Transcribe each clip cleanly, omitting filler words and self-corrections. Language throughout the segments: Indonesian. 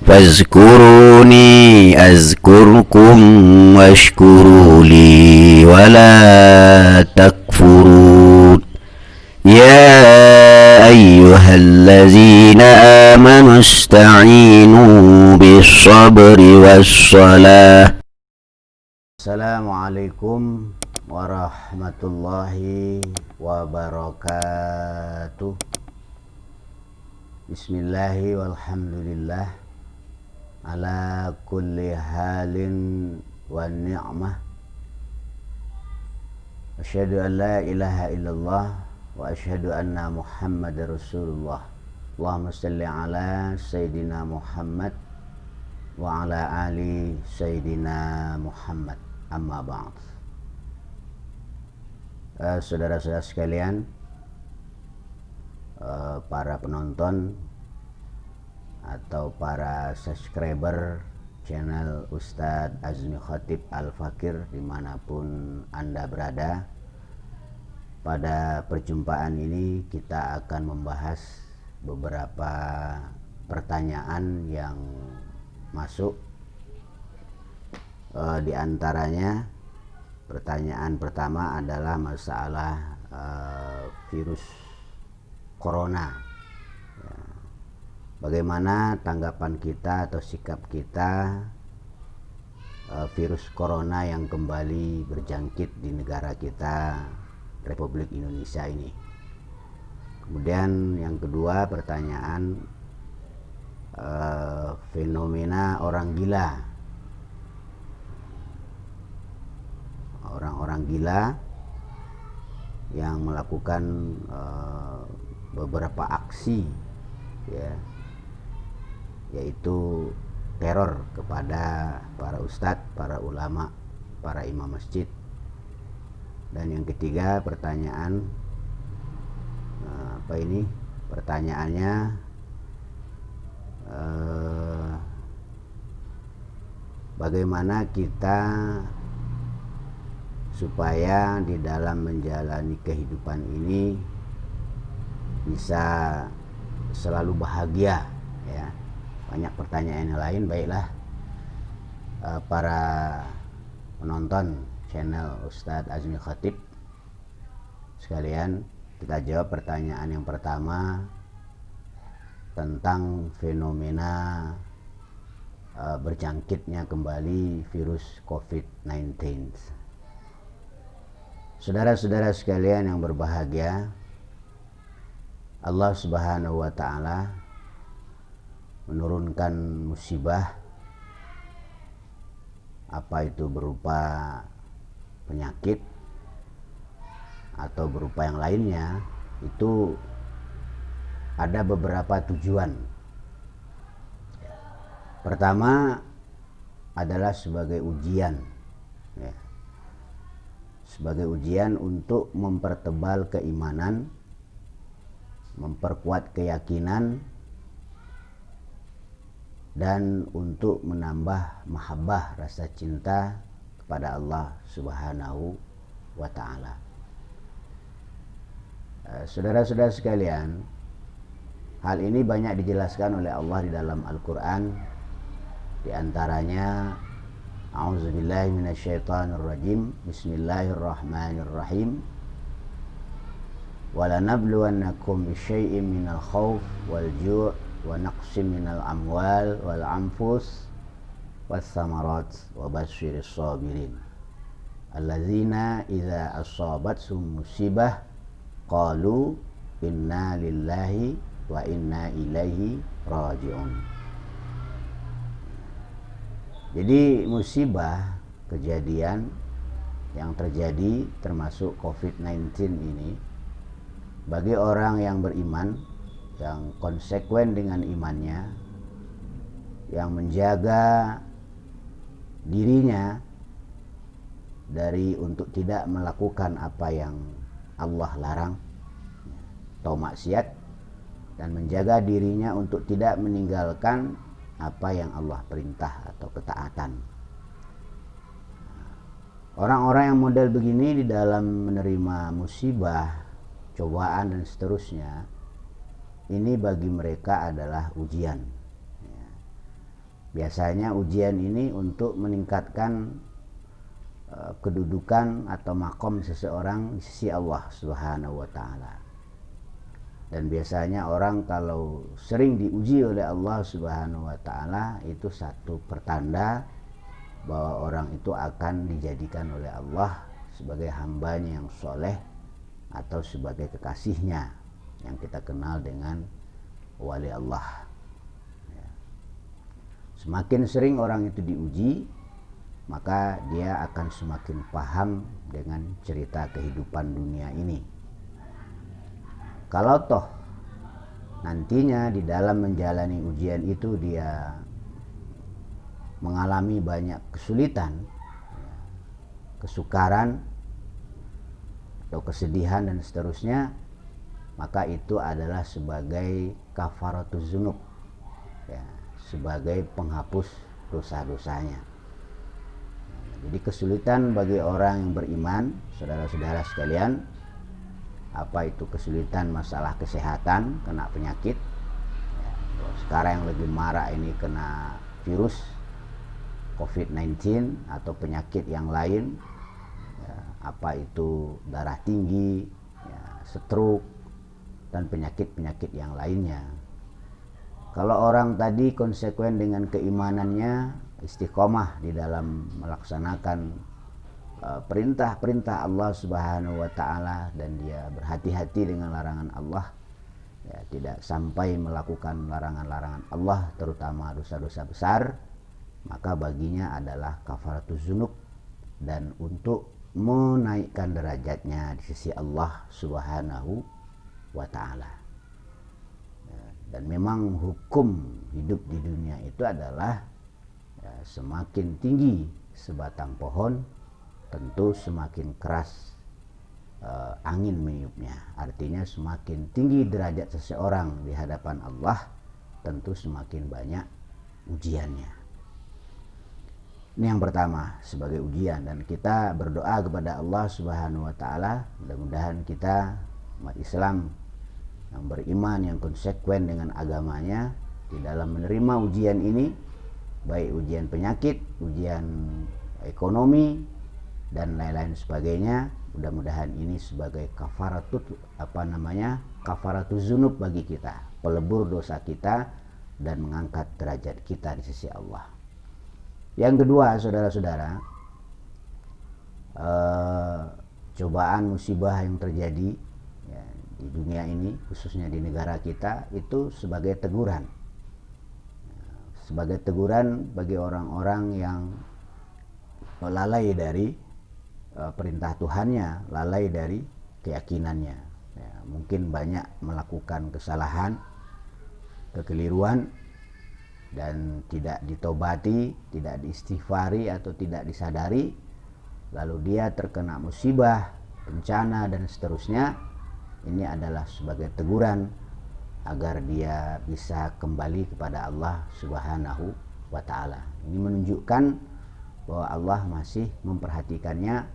فاذكروني أذكركم واشكروا لي ولا تكفرون يا أيها الذين آمنوا استعينوا بالصبر والصلاة. Assalamualaikum warahmatullahi wabarakatuh. Bismillahi walhamdulillah ala kulli halin wa ni'mah. Asyhadu an la ilaha illallah wa asyhadu anna Muhammadar Rasulullah. Allahumma salli ala Sayyidina Muhammad wa ala ali Sayyidina Muhammad. Amma ba'd. Saudara-saudara sekalian, para penonton atau para subscriber channel Ustadz Azmi Khatib Al-Fakir dimanapun Anda berada, pada perjumpaan ini kita akan membahas beberapa pertanyaan yang masuk. Di antaranya pertanyaan pertama adalah masalah virus corona. Bagaimana tanggapan kita atau sikap kita virus corona yang kembali berjangkit di negara kita, Republik Indonesia ini. Kemudian yang kedua pertanyaan fenomena orang gila. Orang-orang gila yang melakukan beberapa aksi, ya, yaitu teror kepada para ustadz, para ulama, para imam masjid. Dan yang ketiga pertanyaan pertanyaannya bagaimana kita supaya di dalam menjalani kehidupan ini bisa selalu bahagia, ya. Banyak pertanyaan yang lain. Baiklah, para penonton channel Ustadz Azmi Khatib sekalian, kita jawab pertanyaan yang pertama tentang fenomena berjangkitnya kembali virus COVID-19. Saudara-saudara sekalian yang berbahagia, Allah Subhanahu wa ta'ala menurunkan musibah, apa itu berupa penyakit atau berupa yang lainnya, itu ada beberapa tujuan. Pertama adalah sebagai ujian, ya. Sebagai ujian untuk mempertebal keimanan, memperkuat keyakinan, dan untuk menambah mahabbah, rasa cinta kepada Allah Subhanahu wa ta'ala. Saudara-saudara sekalian, hal ini banyak dijelaskan oleh Allah di dalam Al-Quran. Di antaranya, a'udzubillahi minasyaitonirrajim, bismillahirrahmanirrahim, walanabluwannakum bisyai'in minal khawf wal ju' wa naqsim minal amwal wal anfus was samarat wa basyiris sabirin allazina idza asabathum musibah qalu inna lillahi wa inna ilaihi raji'un. Jadi musibah, kejadian yang terjadi termasuk COVID-19 ini, bagi orang yang beriman, yang konsekuen dengan imannya, yang menjaga dirinya dari untuk tidak melakukan apa yang Allah larang atau maksiat, dan menjaga dirinya untuk tidak meninggalkan apa yang Allah perintah atau ketaatan. Orang-orang yang model begini di dalam menerima musibah, cobaan dan seterusnya, ini bagi mereka adalah ujian. Biasanya ujian ini untuk meningkatkan kedudukan atau makom seseorang di sisi Allah Subhanahu wa taala. Dan biasanya orang kalau sering diuji oleh Allah Subhanahu wa taala, itu satu pertanda bahwa orang itu akan dijadikan oleh Allah sebagai hambanya yang soleh atau sebagai kekasihnya yang kita kenal dengan wali Allah. Semakin sering orang itu diuji, maka dia akan semakin paham dengan cerita kehidupan dunia ini. Kalau toh nantinya di dalam menjalani ujian itu dia mengalami banyak kesulitan, kesukaran atau kesedihan dan seterusnya, maka itu adalah sebagai kafaratuz dzunub, ya, sebagai penghapus dosa-dosanya. Jadi kesulitan bagi orang yang beriman, saudara-saudara sekalian, apa itu kesulitan masalah kesehatan, kena penyakit, ya, sekarang yang lebih marak ini kena virus COVID-19 atau penyakit yang lain, ya, apa itu darah tinggi, ya, stroke, dan penyakit-penyakit yang lainnya. Kalau orang tadi konsekuen dengan keimanannya, istiqomah di dalam melaksanakan perintah-perintah Allah Subhanahu wa taala, dan dia berhati-hati dengan larangan Allah, ya, tidak sampai melakukan larangan-larangan Allah, terutama dosa-dosa besar, maka baginya adalah kafaratuz dzunub, dan untuk menaikkan derajatnya di sisi Allah Subhanahu wa taala. Dan memang hukum hidup di dunia itu adalah, ya, semakin tinggi sebatang pohon, tentu semakin keras angin meniupnya. Artinya semakin tinggi derajat seseorang di hadapan Allah, tentu semakin banyak ujiannya. Ini yang pertama sebagai ujian, dan kita berdoa kepada Allah Subhanahu wa taala, mudah-mudahan kita umat Islam yang beriman, yang konsekuen dengan agamanya, di dalam menerima ujian ini, baik ujian penyakit, ujian ekonomi, dan lain-lain sebagainya, mudah-mudahan ini sebagai kafaratuz dzunub bagi kita, pelebur dosa kita dan mengangkat derajat kita di sisi Allah. Yang kedua, saudara-saudara, cobaan musibah yang terjadi, ya, di dunia ini, khususnya di negara kita, itu sebagai teguran, sebagai teguran bagi orang-orang yang lalai dari perintah Tuhannya, lalai dari keyakinannya, ya, mungkin banyak melakukan kesalahan, kekeliruan, dan tidak ditobati, tidak diistighfari atau tidak disadari, lalu dia terkena musibah, bencana, dan seterusnya. Ini adalah sebagai teguran agar dia bisa kembali kepada Allah Subhanahu wa taala. Ini menunjukkan bahwa Allah masih memperhatikannya,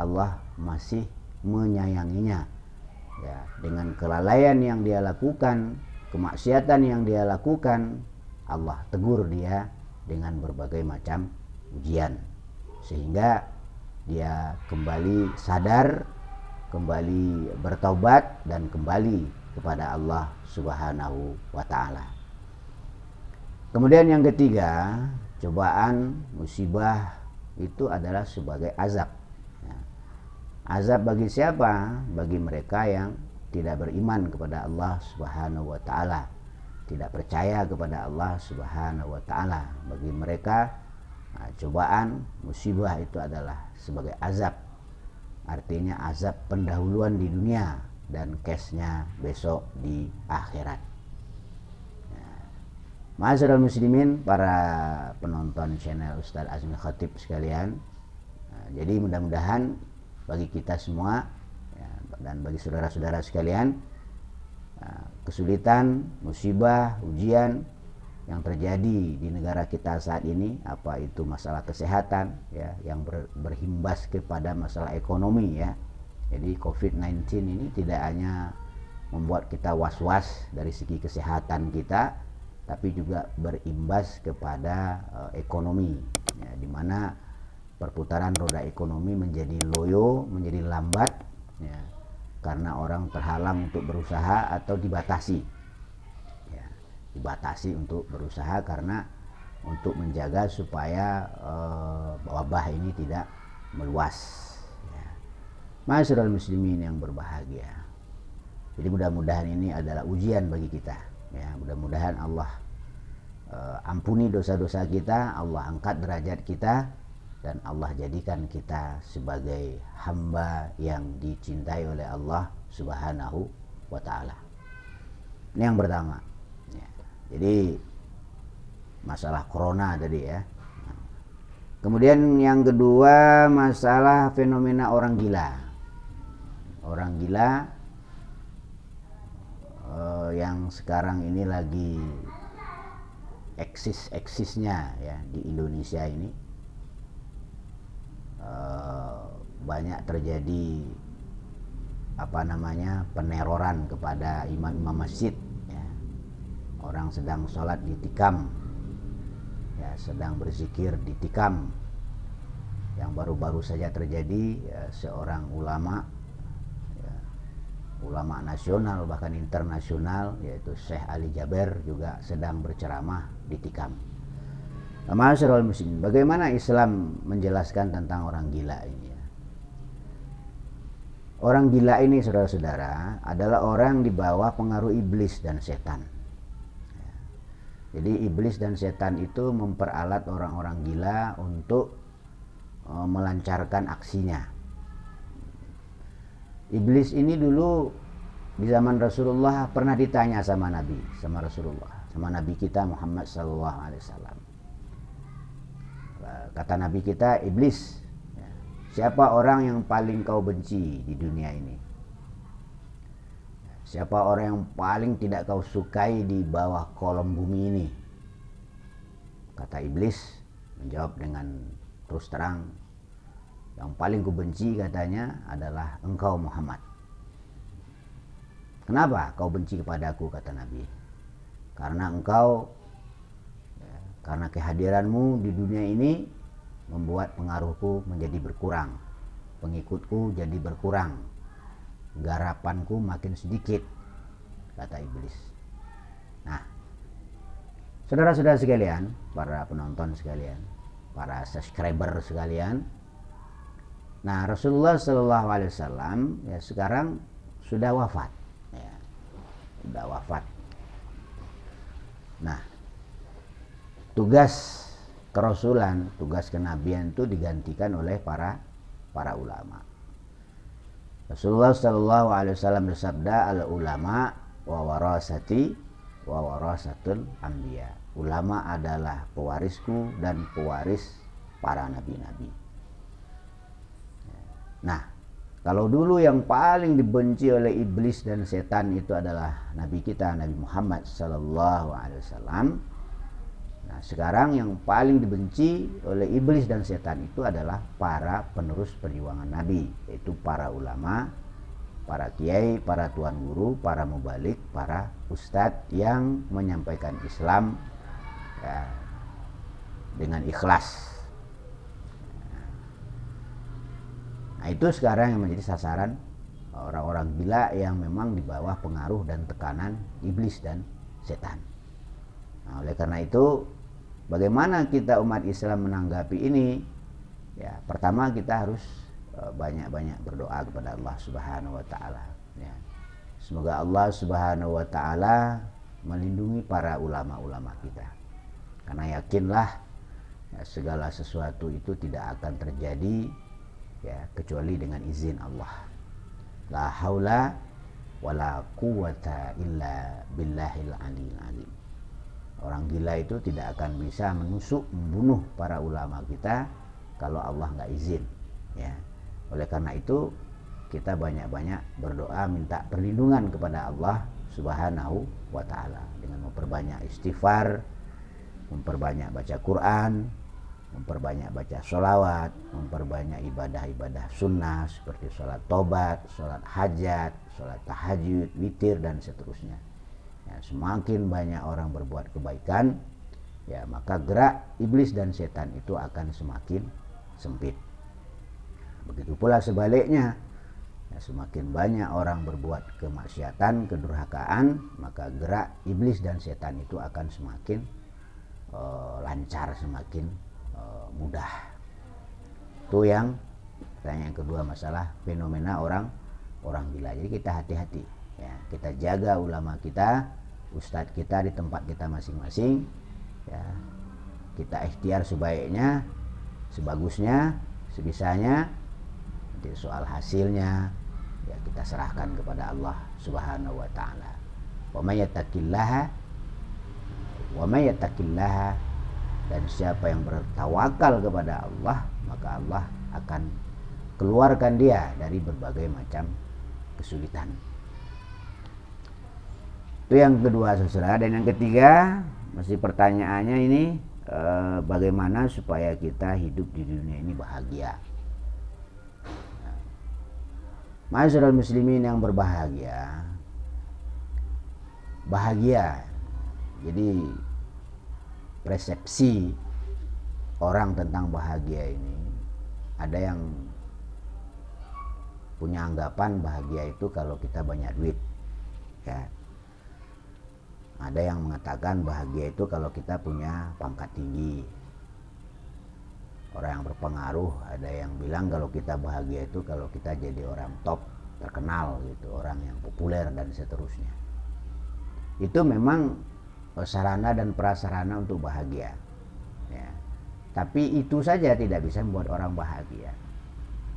Allah masih menyayanginya, ya, dengan kelalaian yang dia lakukan, kemaksiatan yang dia lakukan, Allah tegur dia dengan berbagai macam ujian, sehingga dia kembali sadar, kembali bertaubat, dan kembali kepada Allah Subhanahu wa taala. Kemudian yang ketiga, cobaan musibah itu adalah sebagai azab. Azab bagi siapa? Bagi mereka yang tidak beriman kepada Allah Subhanahu wa taala, tidak percaya kepada Allah Subhanahu wa taala. Bagi mereka, cobaan musibah itu adalah sebagai azab. Artinya azab pendahuluan di dunia dan cashnya besok di akhirat. Ma'asyiral muslimin, para penonton channel Ustadz Azmi Khatib sekalian, jadi mudah-mudahan bagi kita semua, ya, dan bagi saudara-saudara sekalian, kesulitan, musibah, ujian yang terjadi di negara kita saat ini, apa itu masalah kesehatan, ya, yang berimbas kepada masalah ekonomi, ya. Jadi COVID-19 ini tidak hanya membuat kita was-was dari segi kesehatan kita, tapi juga berimbas kepada ekonomi, ya, di mana perputaran roda ekonomi menjadi loyo, menjadi lambat, ya, karena orang terhalang untuk berusaha atau dibatasi, ya, dibatasi untuk berusaha karena untuk menjaga supaya wabah ini tidak meluas, ya. Ma'asyiral muslimin yang berbahagia, jadi mudah-mudahan ini adalah ujian bagi kita, ya. Mudah-mudahan Allah ampuni dosa-dosa kita, Allah angkat derajat kita, dan Allah jadikan kita sebagai hamba yang dicintai oleh Allah Subhanahu wa ta'ala. Ini yang pertama, ya. Jadi masalah corona tadi, ya. Kemudian yang kedua, masalah fenomena orang gila. Orang gila yang sekarang ini lagi eksisnya, ya, di Indonesia ini. Banyak terjadi peneroran kepada imam-imam masjid, ya. Orang sedang sholat ditikam, ya, sedang berzikir ditikam. Yang baru-baru saja terjadi, ya, seorang ulama, ya, ulama nasional bahkan internasional, yaitu Syekh Ali Jaber, juga sedang berceramah ditikam. Ma'asyiral muslimin, bagaimana Islam menjelaskan tentang orang gila ini, ya? Orang gila ini, saudara-saudara, adalah orang di bawah pengaruh iblis dan setan, ya. Jadi iblis dan setan itu memperalat orang-orang gila untuk melancarkan aksinya. Iblis ini dulu di zaman Rasulullah pernah ditanya sama Nabi kita Muhammad sallallahu alaihi wasallam. Kata Nabi kita, iblis, ya, siapa orang yang paling kau benci di dunia ini? Siapa orang yang paling tidak kau sukai di bawah kolom bumi ini? Kata iblis menjawab dengan terus terang, yang paling kubenci, katanya, adalah engkau Muhammad. Kenapa kau benci kepadaku, kata Nabi? Karena engkau, ya, karena kehadiranmu di dunia ini membuat pengaruhku menjadi berkurang, pengikutku jadi berkurang, garapanku makin sedikit, kata iblis. Nah, saudara-saudara sekalian, para penonton sekalian, para subscriber sekalian, nah, Rasulullah Shallallahu Alaihi Wasallam, ya, sekarang sudah wafat, ya, sudah wafat. Nah, tugas kerasulan, tugas kenabian itu digantikan oleh para ulama. Rasulullah Shallallahu Alaihi Wasallam bersabda, al ulama wa warasatul anbiya. Ulama adalah pewarisku dan pewaris para nabi-nabi. Nah, kalau dulu yang paling dibenci oleh iblis dan setan itu adalah Nabi kita, Nabi Muhammad Sallallahu Alaihi Wasallam. Nah, sekarang yang paling dibenci oleh iblis dan setan itu adalah para penerus perjuangan Nabi, yaitu para ulama, para kiai, para tuan guru, para mubalik, para ustadz yang menyampaikan Islam, ya, dengan ikhlas. Nah, itu sekarang yang menjadi sasaran orang-orang gila yang memang di bawah pengaruh dan tekanan iblis dan setan. Nah, oleh karena itu, bagaimana kita umat Islam menanggapi ini? Ya, pertama kita harus banyak-banyak berdoa kepada Allah Subhanahu wa taala, ya. Semoga Allah Subhanahu wa taala melindungi para ulama-ulama kita. Karena yakinlah, ya, segala sesuatu itu tidak akan terjadi, ya, kecuali dengan izin Allah. La haula wala quwata illa billahil aliyil alim. Orang gila itu tidak akan bisa menusuk, membunuh para ulama kita kalau Allah nggak izin, ya. Oleh karena itu kita banyak-banyak berdoa minta perlindungan kepada Allah Subhanahu wa taala dengan memperbanyak istighfar, memperbanyak baca Quran, memperbanyak baca sholawat, memperbanyak ibadah-ibadah sunnah seperti sholat tobat, sholat hajat, sholat tahajud, witir, dan seterusnya. Ya, semakin banyak orang berbuat kebaikan, ya maka gerak iblis dan setan itu akan semakin sempit. Begitu pula sebaliknya, ya, semakin banyak orang berbuat kemaksiatan, kedurhakaan, maka gerak iblis dan setan itu akan semakin lancar, semakin mudah. Itu yang kedua, masalah fenomena orang gila. Jadi kita hati-hati, ya, kita jaga ulama kita, ustadz kita di tempat kita masing-masing, ya, kita ikhtiar sebaiknya, sebagusnya, sebisanya. Nanti soal hasilnya ya kita serahkan kepada Allah Subhanahu wa taala. Wa may yattaqillaha, dan siapa yang bertawakal kepada Allah, maka Allah akan keluarkan dia dari berbagai macam kesulitan. Itu yang kedua, saudara. Dan yang ketiga, masih pertanyaannya ini, bagaimana supaya kita hidup di dunia ini bahagia. Ma'asyiral muslimin yang berbahagia, bahagia. Jadi persepsi orang tentang bahagia ini, ada yang punya anggapan bahagia itu kalau kita banyak duit, ya. Ada yang mengatakan bahagia itu kalau kita punya pangkat tinggi, orang yang berpengaruh. Ada yang bilang kalau kita bahagia itu kalau kita jadi orang top, terkenal gitu, orang yang populer dan seterusnya. Itu memang sarana dan prasarana untuk bahagia, ya. Tapi itu saja tidak bisa membuat orang bahagia,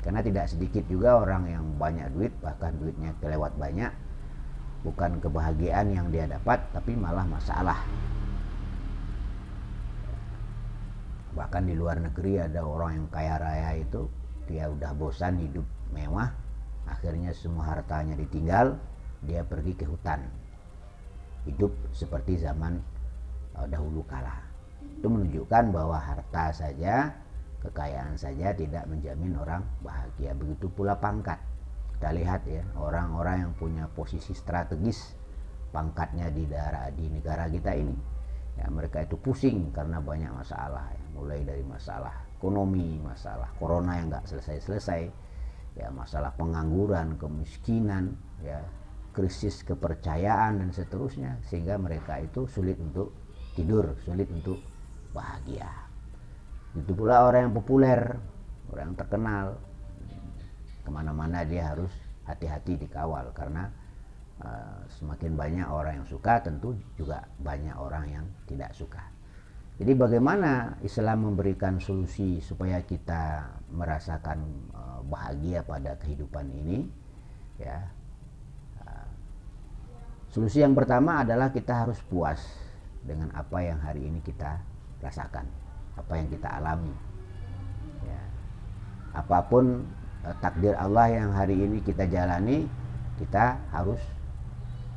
karena tidak sedikit juga orang yang banyak duit, bahkan duitnya kelewat banyak, bukan kebahagiaan yang dia dapat, tapi malah masalah. Bahkan di luar negeri ada orang yang kaya raya itu, dia udah bosan hidup mewah, akhirnya semua hartanya ditinggal, dia pergi ke hutan, hidup seperti zaman dahulu kala. Itu menunjukkan bahwa harta saja, kekayaan saja tidak menjamin orang bahagia. Begitu pula pangkat. Kita lihat ya, orang-orang yang punya posisi strategis, pangkatnya di negara kita ini, ya mereka itu pusing karena banyak masalah, ya. Mulai dari masalah ekonomi, masalah corona yang nggak selesai-selesai, ya masalah pengangguran, kemiskinan, ya krisis kepercayaan dan seterusnya, sehingga mereka itu sulit untuk tidur, sulit untuk bahagia. Itu pula orang yang populer, orang yang terkenal, kemana-mana dia harus hati-hati dikawal, karena semakin banyak orang yang suka, tentu juga banyak orang yang tidak suka. Jadi bagaimana Islam memberikan solusi supaya kita merasakan bahagia pada kehidupan ini, ya. Solusi yang pertama adalah kita harus puas dengan apa yang hari ini kita rasakan, apa yang kita alami, ya. Apapun takdir Allah yang hari ini kita jalani, kita harus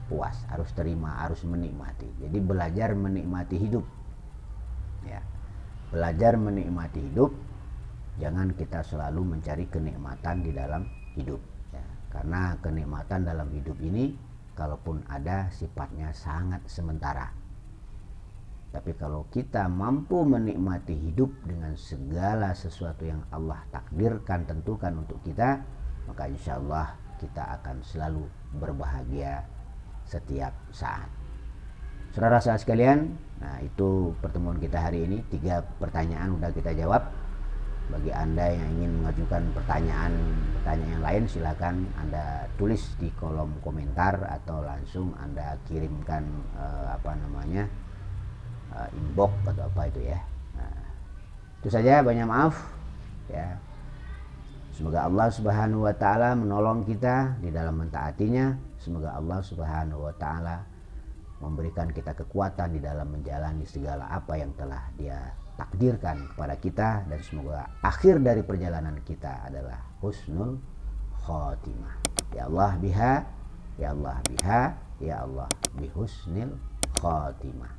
puas, harus terima, harus menikmati. Jadi belajar menikmati hidup, ya. Belajar menikmati hidup, jangan kita selalu mencari kenikmatan di dalam hidup, ya. Karena kenikmatan dalam hidup ini, kalaupun ada, sifatnya sangat sementara. Tapi kalau kita mampu menikmati hidup dengan segala sesuatu yang Allah takdirkan, tentukan untuk kita, maka insya Allah kita akan selalu berbahagia setiap saat. Saudara-saudara sekalian, nah itu pertemuan kita hari ini. 3 pertanyaan udah kita jawab. Bagi Anda yang ingin mengajukan pertanyaan yang lain, silakan Anda tulis di kolom komentar atau langsung Anda kirimkan inbox atau apa itu ya. Nah, itu saja, banyak maaf ya. Semoga Allah Subhanahu wa taala menolong kita di dalam mentaatinya. Semoga Allah Subhanahu wa taala memberikan kita kekuatan di dalam menjalani segala apa yang telah Dia takdirkan kepada kita, dan semoga akhir dari perjalanan kita adalah husnul khotimah. Ya Allah biha, ya Allah biha, ya Allah bihusnil khotimah.